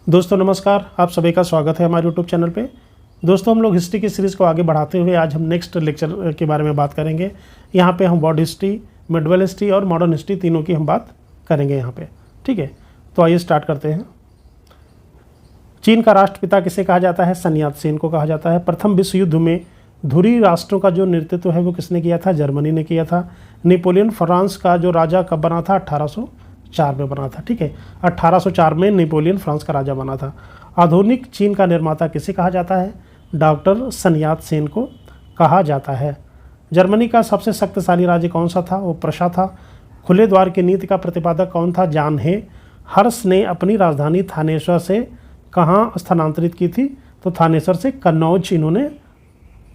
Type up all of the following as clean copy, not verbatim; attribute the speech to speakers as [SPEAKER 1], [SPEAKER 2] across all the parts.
[SPEAKER 1] दोस्तों नमस्कार, आप सभी का स्वागत है हमारे यूट्यूब चैनल पे। दोस्तों हम लोग हिस्ट्री की सीरीज़ को आगे बढ़ाते हुए आज हम नेक्स्ट लेक्चर के बारे में बात करेंगे। यहाँ पे हम वर्ल्ड हिस्ट्री, मिडवल हिस्ट्री और मॉडर्न हिस्ट्री तीनों की हम बात करेंगे यहाँ पे। ठीक है, तो आइए स्टार्ट करते हैं। चीन का राष्ट्रपिता किसे कहा जाता है? सन यात सेन को कहा जाता है। प्रथम विश्व युद्ध में धुरी राष्ट्रों का जो नेतृत्व है वो किसने किया था? जर्मनी ने किया था। नेपोलियन फ्रांस का जो राजा कब बना था? 1804 में बना था। ठीक है, 1804 में नेपोलियन फ्रांस का राजा बना था। आधुनिक चीन का निर्माता किसे कहा जाता है? डॉक्टर सन यात सेन को कहा जाता है। जर्मनी का सबसे शक्तिशाली राज्य कौन सा था? वो प्रशा था। खुले द्वार की नीति का प्रतिपादक कौन था? जान हे। हर्ष ने अपनी राजधानी थानेश्वर से कहाँ स्थानांतरित की थी? तो थानेश्वर से कन्नौज इन्होंने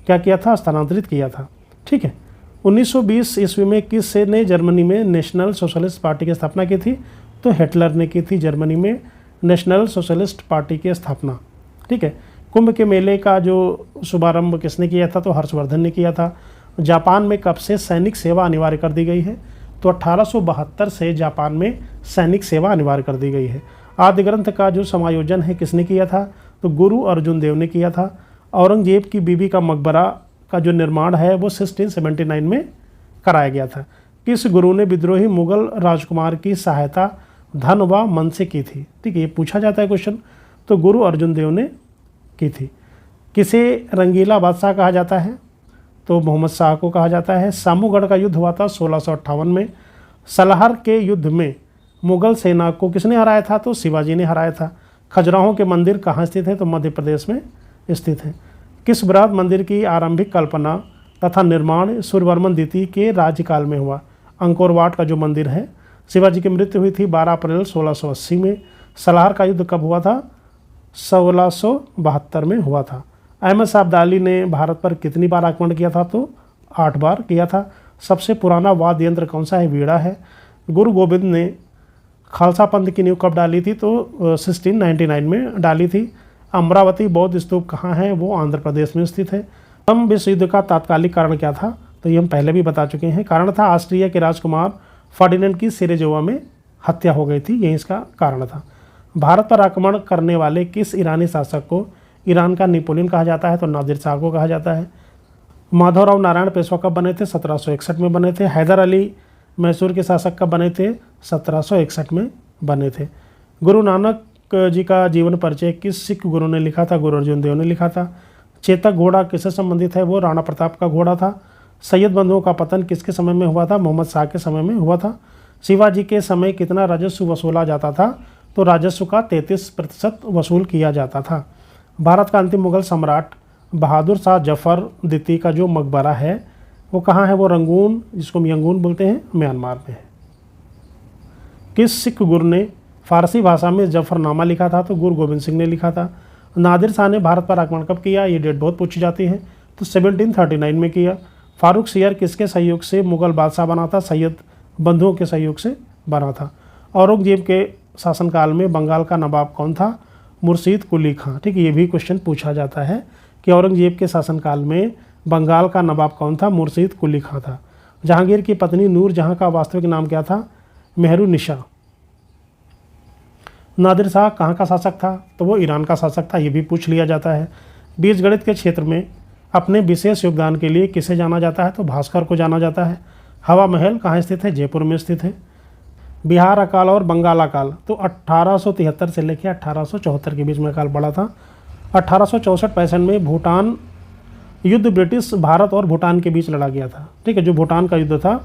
[SPEAKER 1] क्या किया था? स्थानांतरित किया था। ठीक है, 1920 ईस्वी में किस ने जर्मनी में नेशनल सोशलिस्ट पार्टी की स्थापना की थी? तो हिटलर ने की थी जर्मनी में नेशनल सोशलिस्ट पार्टी की स्थापना। ठीक है, कुंभ के मेले का जो शुभारंभ किसने किया था? तो हर्षवर्धन ने किया था। जापान में कब से सैनिक सेवा अनिवार्य कर दी गई है? तो 1872 से जापान में सैनिक सेवा अनिवार्य कर दी गई है। आदि ग्रंथ का जो समायोजन है किसने किया था? तो गुरु अर्जुन देव ने किया था। औरंगजेब की बीबी का मकबरा का जो निर्माण है वो 1679 में कराया गया था। किस गुरु ने विद्रोही मुगल राजकुमार की सहायता धन व मन से की थी? ठीक है, ये पूछा जाता है क्वेश्चन। तो गुरु अर्जुन देव ने की थी। किसे रंगीला बादशाह कहा जाता है? तो मोहम्मद शाह को कहा जाता है। सामूगढ़ का युद्ध हुआ था 1658 में। सलहर के युद्ध में मुगल सेना को किसने हराया था? तो शिवाजी ने हराया था। खजुराहो के मंदिर कहाँ स्थित है? तो मध्य प्रदेश में स्थित है। किस बृहद मंदिर की आरंभिक कल्पना तथा निर्माण सूर्यवर्मन द्वितीय के राज्यकाल में हुआ? अंकोर वाट का जो मंदिर है। शिवाजी की मृत्यु हुई थी 12 अप्रैल 1680 में। सलाहर का युद्ध कब हुआ था? 1672 में हुआ था। अहमद शाह अब्दाली ने भारत पर कितनी बार आक्रमण किया था? तो 8 बार किया था। सबसे पुराना वाद्य यंत्र कौन सा है? वीणा है। गुरु गोविंद ने खालसा पंथ की नींव कब डाली थी? तो 1699 में डाली थी। अमरावती बौद्ध स्तूप कहाँ है? वो आंध्र प्रदेश में स्थित है। प्रथम विश्व युद्ध का तात्कालिक कारण क्या था? तो ये हम पहले भी बता चुके हैं। कारण था ऑस्ट्रिया के राजकुमार फर्डिनेंड की सेरेजोवा में हत्या हो गई थी, यही इसका कारण था। भारत पर आक्रमण करने वाले किस ईरानी शासक को ईरान का नेपोलियन कहा जाता है? तो नादिर शाह को कहा जाता है। माधवराव नारायण पेशवा कब बने थे? 1761 में बने थे। हैदर अली मैसूर के शासक कब बने थे? 1761 में बने थे। गुरु नानक जी का जीवन परिचय किस सिख गुरु ने लिखा था? गुरु अर्जुन देव ने लिखा था। चेतक घोड़ा किससे संबंधित है? वो राणा प्रताप का घोड़ा था। सैयद बंधुओं का पतन किसके समय में हुआ था? मोहम्मद शाह के समय में हुआ था। शिवाजी के समय कितना राजस्व वसूला जाता था? तो राजस्व का 33% वसूल किया जाता था। भारत का अंतिम मुगल सम्राट बहादुर शाह जफर द्वितीय का जो मकबरा है वो कहाँ है? वो रंगून, जिसको हम यंगून बोलते हैं, म्यांमार में है। किस सिख गुरु ने फारसी भाषा में जफरनामा लिखा था? तो गुरु गोविंद सिंह ने लिखा था। नादिर शाह ने भारत पर आक्रमण कब किया? ये डेट बहुत पूछी जाती है। तो 1739 में किया। फारूक सियर किसके सहयोग से मुगल बादशाह बना था? सैयद बंधुओं के सहयोग से बना था। औरंगजेब के शासनकाल में बंगाल का नवाब कौन था? मुर्शीद कुली खां। ठीक है, ये भी क्वेश्चन पूछा जाता है कि औरंगजेब के शासनकाल में बंगाल का नवाब कौन था? मुर्शीद कुली खां था। जहांगीर की पत्नी नूर जहां का वास्तविक नाम क्या था? मेहरुनिशा। नादिर शाह कहाँ का शासक था? तो वो ईरान का शासक था, ये भी पूछ लिया जाता है। बीजगणित के क्षेत्र में अपने विशेष योगदान के लिए किसे जाना जाता है? तो भास्कर को जाना जाता है। हवा महल कहाँ स्थित है? जयपुर में स्थित है। बिहार अकाल और बंगाल अकाल तो 1873 से लेकर 1874 के बीच में अकाल पड़ा था। 1864-65 में भूटान युद्ध ब्रिटिश भारत और भूटान के बीच लड़ा गया था। ठीक है, जो भूटान का युद्ध था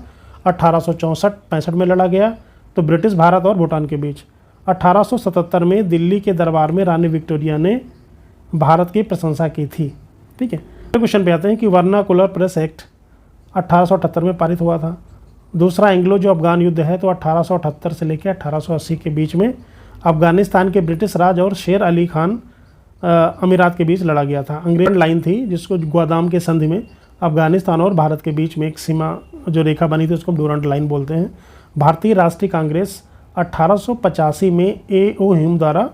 [SPEAKER 1] 1864-65 में लड़ा गया, तो ब्रिटिश भारत और भूटान के बीच। 1877 में दिल्ली के दरबार में रानी विक्टोरिया ने भारत की प्रशंसा की थी। ठीक है, क्वेश्चन पे आते हैं कि वर्नाकुलर प्रेस एक्ट 1878 में पारित हुआ था। दूसरा एंग्लो जो अफगान युद्ध है तो 1878 से लेकर 1880 के बीच में अफगानिस्तान के ब्रिटिश राज और शेर अली खान अमीरात के बीच लड़ा गया था। अंग्रेज लाइन थी जिसको ग्वादाम के संधि में अफगानिस्तान और भारत के बीच में एक सीमा जो रेखा बनी थी उसको डूरंट लाइन बोलते हैं। भारतीय राष्ट्रीय कांग्रेस 1885 में A.O. ह्यूम द्वारा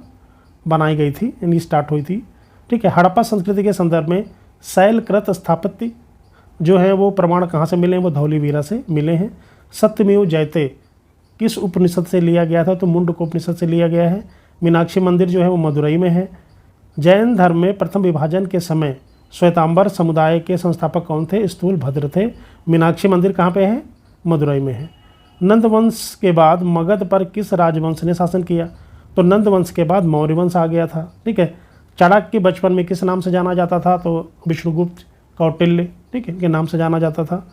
[SPEAKER 1] बनाई गई थी, यानी स्टार्ट हुई थी। ठीक है, हड़प्पा संस्कृति के संदर्भ में शैलकृत स्थापत्य जो है वो प्रमाण कहाँ से मिले हैं? वो धौलीवीरा से मिले हैं। सत्यमेव जयते किस उपनिषद से लिया गया था? तो मुंडक उपनिषद से लिया गया है। मीनाक्षी मंदिर जो है वो मदुरई में है। जैन धर्म में प्रथम विभाजन के समय श्वेतांबर समुदाय के संस्थापक कौन थे? स्थूलभद्र थे। मीनाक्षी मंदिर कहाँ पे है? मदुरई में है। नंद वंश के बाद मगध पर किस राजवंश ने शासन किया? तो नंद वंश के बाद मौर्य वंश आ गया था। ठीक है। चाणक्य बचपन में किस नाम से जाना जाता था? तो विष्णुगुप्त कौटिल्य, ठीक है, के नाम से जाना जाता था।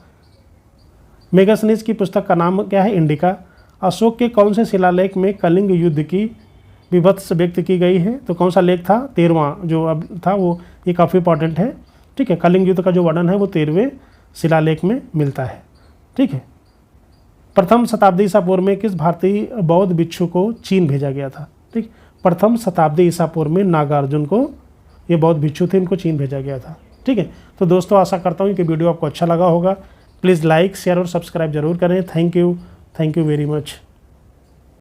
[SPEAKER 1] मेगास्थनीज की पुस्तक का नाम क्या है? इंडिका। अशोक के कौन से शिलालेख में कलिंग युद्ध की विभत्स व्यक्त की गई है? तो कौन सा लेख था? 13वां जो अब था वो, ये काफ़ी इंपॉर्टेंट है। ठीक है। कलिंग युद्ध का जो वर्णन है वो 13वें शिलालेख में मिलता है। ठीक है। प्रथम शताब्दी ईसा पूर्व में किस भारतीय बौद्ध भिक्षु को चीन भेजा गया था? ठीक। प्रथम शताब्दी ईसा पूर्व में नागार्जुन को, ये बौद्ध भिक्षु थे, इनको चीन भेजा गया था। ठीक है। तो दोस्तों आशा करता हूँ कि वीडियो आपको अच्छा लगा होगा। प्लीज़ लाइक, शेयर और सब्सक्राइब जरूर करें। Thank you very much.